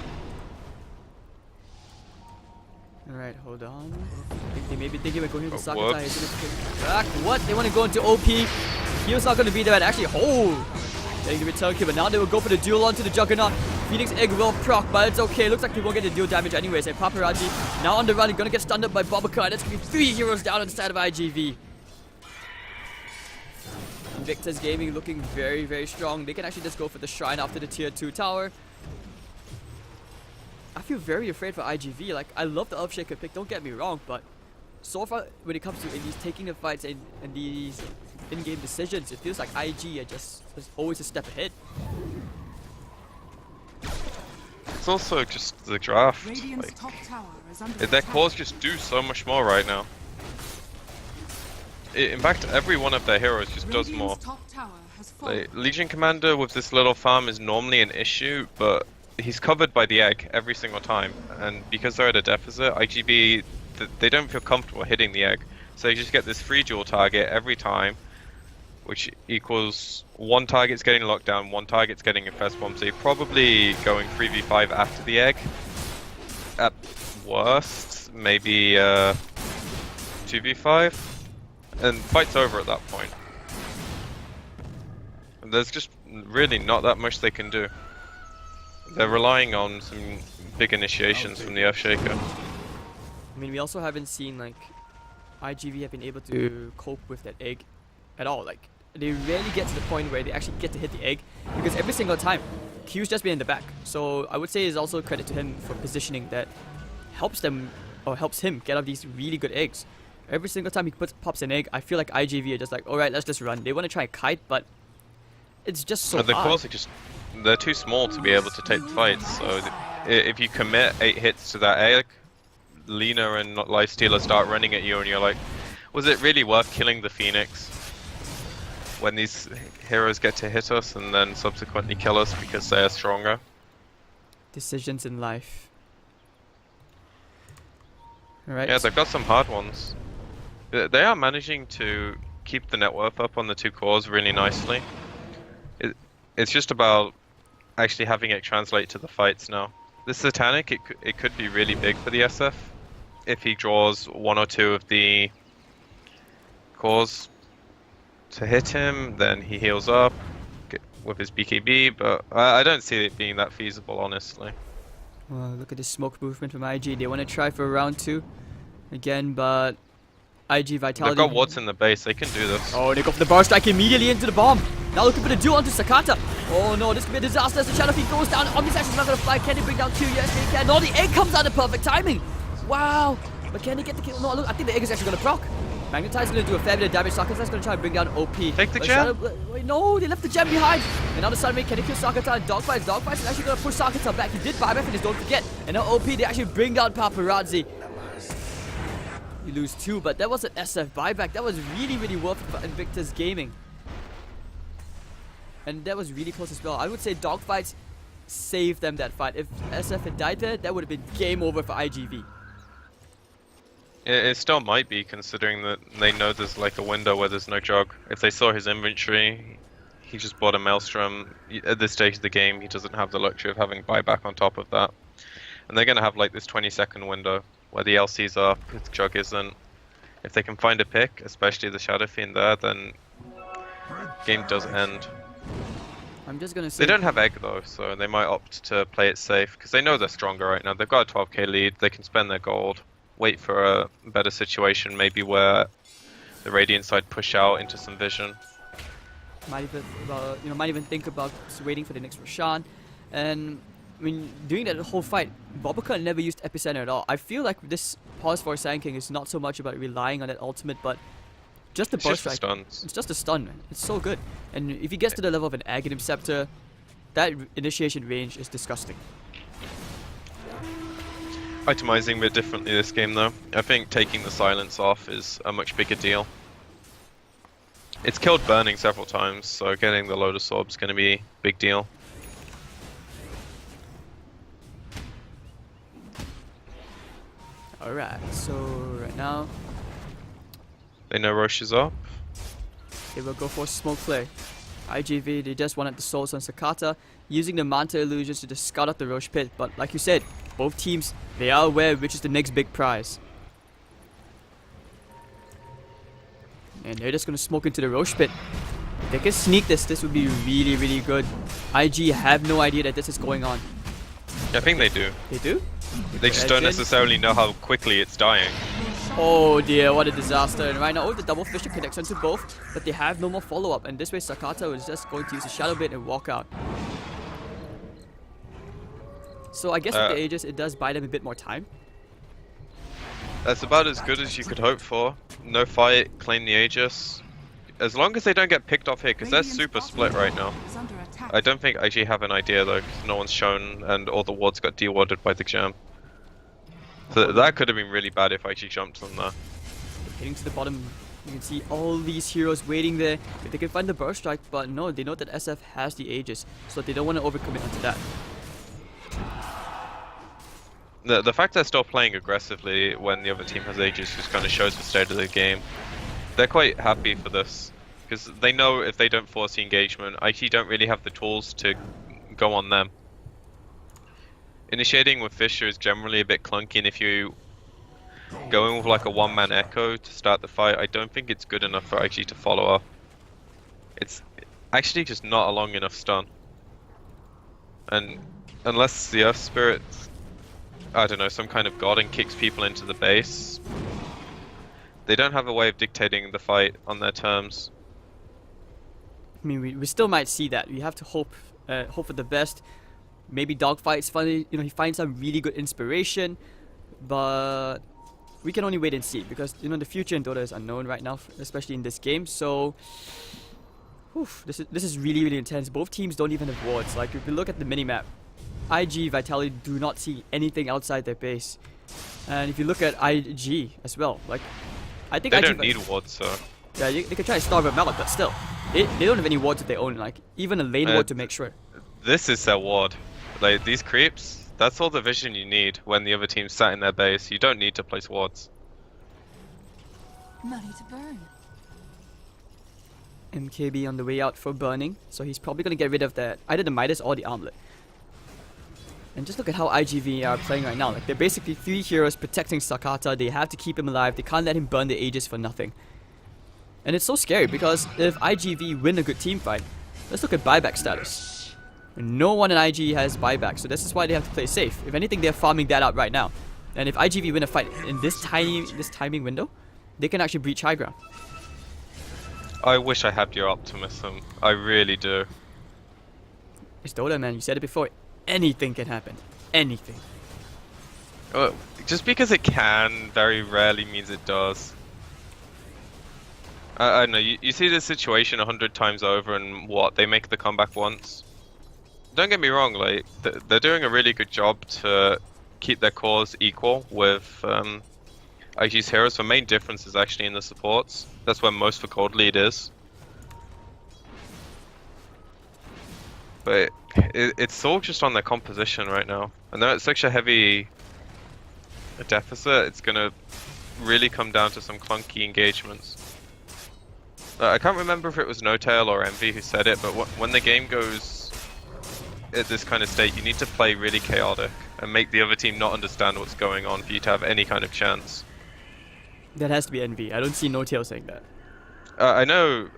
Alright, hold on. I think they maybe thinking about going into Sakata. Whoops. He's gonna pick back. What? They want to go into OP. He was not going to be there. And actually, getting the return kill, but now they will go for the duel onto the Juggernaut. Phoenix Egg will proc, but it's okay. Looks like they won't get the dual damage anyways. And Paparazzi now on the run, gonna get stunned up by Bobica. And it's gonna be 3 heroes down on the side of IGV. Victor's Gaming looking very, very strong. They can actually just go for the Shrine after the tier 2 tower. I feel very afraid for IGV. Like, I love the Earthshaker pick, don't get me wrong, but so far when it comes to these taking the fights and these in-game decisions, it feels like IG are just always a step ahead. It's also just the draft. Radiant's top tower is under Their attack. cores just do so much more right now. In fact, every one of their heroes just does more. Radiant's top tower has fallen. Like, Legion Commander with this little farm is normally an issue, but he's covered by the egg every single time. And because they're at a deficit, IGB, they don't feel comfortable hitting the egg. So you just get this free dual target every time, which equals one target's getting locked down, one target's getting a first bomb. So you're probably going 3v5 after the egg. At worst, maybe 2v5. And fight's over at that point. And there's just really not that much they can do. They're relying on some big initiations from the Earthshaker. I mean, we also haven't seen like IGV have been able to cope with that egg at all. Like, they rarely get to the point where they actually get to hit the egg, because every single time Q's just been in the back. So I would say it's also credit to him for positioning that helps them or helps him get off these really good eggs. Every single time he pops an egg, I feel like IGV are just like, alright, let's just run. They want to try kite, but it's just so The hard. cores are just, they're too small to be able to take the fights. So if you commit 8 hits to that egg, Lina and Lifestealer start running at you and you're like, was it really worth killing the Phoenix when these heroes get to hit us and then subsequently kill us because they are stronger? Decisions in life. Alright. Yeah, they've got some hard ones. They are managing to keep the net worth up on the 2 cores really nicely. It's just about actually having it translate to the fights now. This Satanic, it could be really big for the SF if he draws 1 or 2 of the cores to hit him, then he heals up with his BKB, but I don't see it being that feasible, honestly. Well, look at the smoke movement from IG. They want to try for round 2 again, but IG Vitality. They've got wards in the base, they can do this. Oh, they go for the bar strike immediately into the bomb. Now looking for the duel onto Sakata. Oh no, this could be a disaster as the Shadow Fiend goes down. Omnisash is not going to fly. Can he bring down 2? Yes, he can. No, the egg comes out at perfect timing. Wow. But But can he get the kill? No, look, I think the egg is actually gonna proc. Magnetize gonna do a fair bit of damage. Sakata's gonna try and bring down OP. Take the But gem? Wait, no, they left the gem behind. And now the Sunmate, can he kill Sakata? Dogfights is actually gonna push Sakata back. He did buyback finish, don't forget. And now OP, they actually bring down Paparazzi. You lose 2, but that was an SF buyback. That was really, really worth it for Invictus Gaming. And that was really close as well. I would say Dogfights saved them that fight. If SF had died there, that would have been game over for IGV. It still might be, considering that they know there's like a window where there's no jog. If they saw his inventory, he just bought a Maelstrom. At this stage of the game, he doesn't have the luxury of having buyback on top of that. And they're going to have like this 20-second window where the LC's up, his jug isn't. If they can find a pick, especially the Shadow Fiend there, then game does end. I'm just gonna say They don't have egg though, so they might opt to play it safe because they know they're stronger right now. They've got a 12k lead. They can spend their gold, wait for a better situation, maybe where the Radiant side push out into some vision. might even think about just waiting for the next Roshan. And I mean, during that whole fight, Bobica never used Epicenter at all. I feel like this pause for Sand King is not so much about relying on that ultimate, but just the burst strike. Stuns. It's just a stun, man. It's so good. And if he gets to the level of an Aghanim Scepter, that initiation range is disgusting. Itemizing a bit differently this game though. I think taking the silence off is a much bigger deal. It's killed burning several times, so getting the Lotus Orb is going to be a big deal. Alright, so right now, They know Roche is up. they will go for Smoke Flare. IGV, they just wanted the souls on Sakata, using the Manta illusions to just scout out the Roche pit. But like you said, both teams, they are aware which is the next big prize. And they're just gonna smoke into the Roche pit. If they can sneak this would be really, really good. IG have no idea that this is going on. I think they do. They do? They just don't necessarily know how quickly it's dying. Oh dear, what a disaster. And right now, the double fisher connects onto both, but they have no more follow-up. And this way, Sakata is just going to use a Shadow Bit and walk out. So I guess with the Aegis, it does buy them a bit more time. That's about as good as you could hope for. No fight, claim the Aegis. As long as they don't get picked off here, because they're super split right now. I don't think IG have an idea though, because no one's shown and all the wards got de-warded by the gem. So that could have been really bad if IG jumped on there. Getting to the bottom, you can see all these heroes waiting there. If they can find the burst strike, but no, they know that SF has the Aegis, so they don't want to overcommit onto that. The fact they're still playing aggressively when the other team has Aegis just kind of shows the state of the game. They're quite happy for this, because they know if they don't force the engagement, IG don't really have the tools to go on them. Initiating with Fisher is generally a bit clunky, and if you go in with like a one-man echo to start the fight, I don't think it's good enough for IG to follow up. It's actually just not a long enough stun. And unless the Earth Spirit, I don't know, some kind of god and kicks people into the base, they don't have a way of dictating the fight on their terms. I mean, we still might see that. We have to hope for the best. Maybe Dogfight's funny, he finds some really good inspiration, but we can only wait and see, because the future in Dota is unknown right now, especially in this game. So this is really, really intense. Both teams don't even have wards. Like, if you look at the minimap, IG Vitality do not see anything outside their base, and if you look at IG as well, like, I think they IG don't need wards, so yeah, they can try to starve them out, but still, they don't have any wards of their own. Like, even a lane ward to make sure. This is their ward. Like, these creeps, that's all the vision you need when the other team's sat in their base. You don't need to place wards. Money to burn. MKB on the way out for burning, so he's probably going to get rid of that, either the Midas or the Armlet. And just look at how IGV are playing right now. Like, they're basically 3 heroes protecting Sakata. They have to keep him alive. They can't let him burn the Aegis for nothing. And it's so scary, because if IGV win a good team fight, let's look at buyback status. No one in IG has buyback, so this is why they have to play safe. If anything, they're farming that out right now. And if IGV win a fight in this timing window, they can actually breach high ground. I wish I had your optimism. I really do. It's Dota, man. You said it before. Anything can happen. Anything. Just because it can very rarely means it does. I don't know, you see this situation 100 times over and what, they make the comeback once? Don't get me wrong, like, they're doing a really good job to keep their cores equal with IG's heroes. The main difference is actually in the supports. That's where most for gold lead is. But it's all just on their composition right now. And they're at such a heavy deficit, it's gonna really come down to some clunky engagements. I can't remember if it was No-Tail or Envy who said it, but when the game goes at this kind of state, you need to play really chaotic and make the other team not understand what's going on for you to have any kind of chance. That has to be Envy. I don't see No-Tail saying that. I know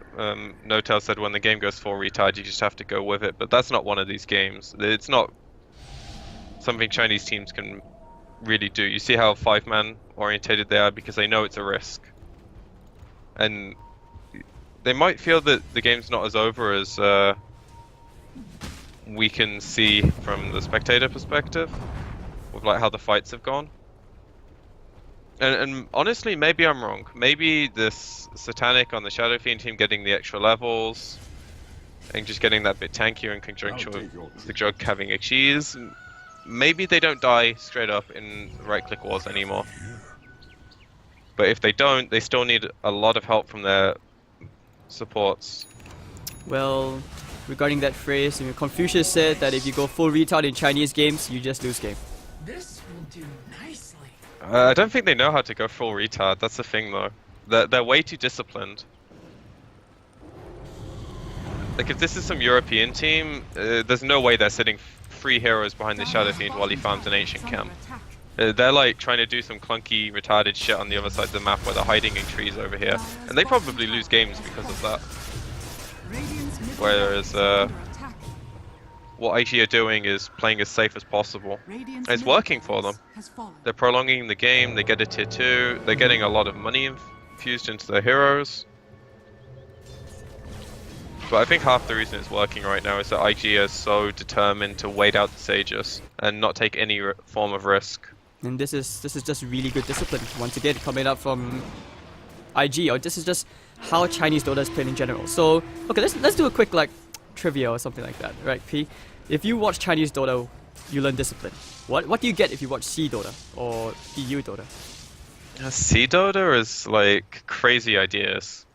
No-Tail said when the game goes full retard, you just have to go with it, but that's not one of these games. It's not something Chinese teams can really do. You see how 5-man orientated they are because they know it's a risk. And they might feel that the game's not as over as we can see from the spectator perspective, with like how the fights have gone. And honestly, maybe I'm wrong. Maybe this Satanic on the Shadow Fiend team getting the extra levels and just getting that bit tankier in conjunction with the Jug having a cheese, maybe they don't die straight up in right-click wars anymore. But if they don't, they still need a lot of help from their supports. Well, regarding that phrase, Confucius said that if you go full retard in Chinese games, you just lose game. This will do nicely. I don't think they know how to go full retard. That's the thing, though. They're way too disciplined. Like, if this is some European team, there's no way they're sitting 3 heroes behind the Shadow Fiend while he farms an ancient camp. They're like trying to do some clunky, retarded shit on the other side of the map where they're hiding in trees over here. And they probably lose games because of that. Whereas, what IG are doing is playing as safe as possible. And it's working for them. They're prolonging the game, they get a tier 2, they're getting a lot of money infused into their heroes. But I think half the reason it's working right now is that IG is so determined to wait out the Sages and not take any form of risk. And this is just really good discipline. Once again, coming up from IG, or this is just how Chinese Dota is played in general. So, okay, let's do a quick like trivia or something like that, right? P, if you watch Chinese Dota, you learn discipline. What do you get if you watch C Dota or EU Dota? C Dota is like crazy ideas.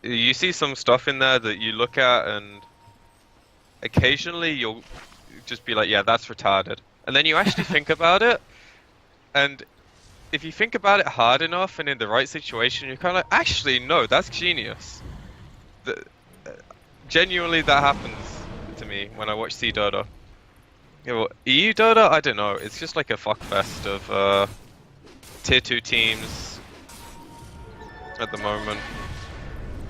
You see some stuff in there that you look at and occasionally you'll just be like, yeah, that's retarded. And then you actually think about it, and if you think about it hard enough and in the right situation, you're kind of like, actually, no, that's genius. Genuinely, that happens to me when I watch C Dota. Yeah, well, EU Dota, I don't know, it's just like a fuckfest of tier 2 teams at the moment.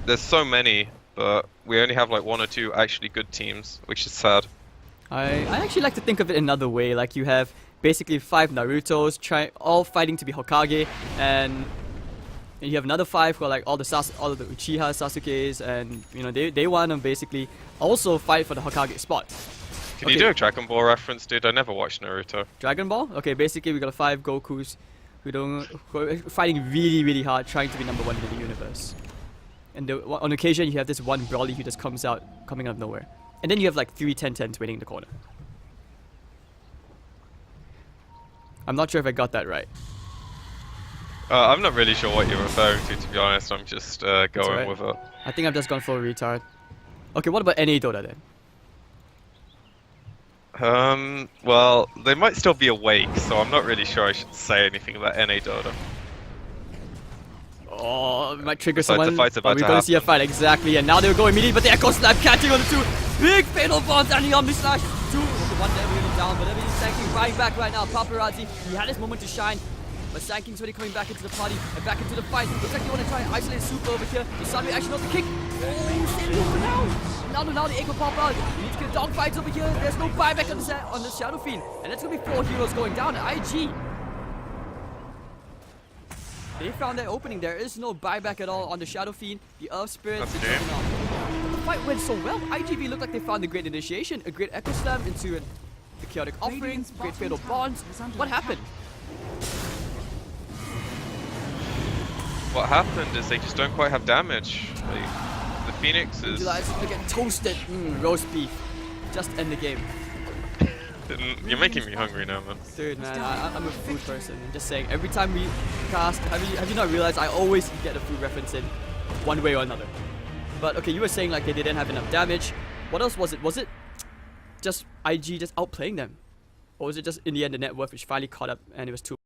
There's so many, but we only have like 1 or 2 actually good teams, which is sad. I actually like to think of it another way. Like you have basically 5 Narutos, all fighting to be Hokage, and you have another 5 who are like all the Uchiha Sasukes, and they want to basically also fight for the Hokage spot. Can you do a Dragon Ball reference, dude? I never watched Naruto. Dragon Ball? Okay, basically we got 5 Gokus who are fighting really, really hard, trying to be number 1 in the universe. And on occasion you have this one Broly who just coming out of nowhere. And then you have like 3 10-10s waiting in the corner. I'm not sure if I got that right. I'm not really sure what you're referring to be honest. I'm just going with it. I think I've just gone full retard. Okay, what about NA Dota then? Well, they might still be awake, so I'm not really sure I should say anything about NA Dota. Oh, it might trigger someone. The fight's about we're going to see a fight, exactly. And now they'll go immediately, but the Echo Slap catching on the 2. Big fatal bombs and the Omni Slash. 2. Okay, one there really down, but everything's Sanking right back right now. Paparazzi, he had his moment to shine. But Sanking's already coming back into the party and back into the fight. Looks like they want to try and isolate Super over here. The Sunway actually not the kick. Oh, save over now. Now the Echo pop out. We need to get dogfights over here. There's no buyback on the Shadow Fiend. And that's going to be 4 heroes going down. IG. They found that opening. There is no buyback at all on the Shadow Fiend. The Earth Spirit. The fight went so well. IGV looked like they found a great initiation, a great Echo Slam into it. The Chaotic Offering, Radiant's Great bottom Fatal tower Bonds. is under What attack. happened? What happened is they just don't quite have damage. Like, the Phoenix is... July is gonna get toasted. Roast beef. Just end the game. You're making me hungry now, man. Dude, man, I'm a food person. I'm just saying, every time we cast, have you not realized I always get a food reference in one way or another? But okay, you were saying like they didn't have enough damage. What else was it? Was it just IG just outplaying them? Or was it just in the end the net worth which finally caught up and it was too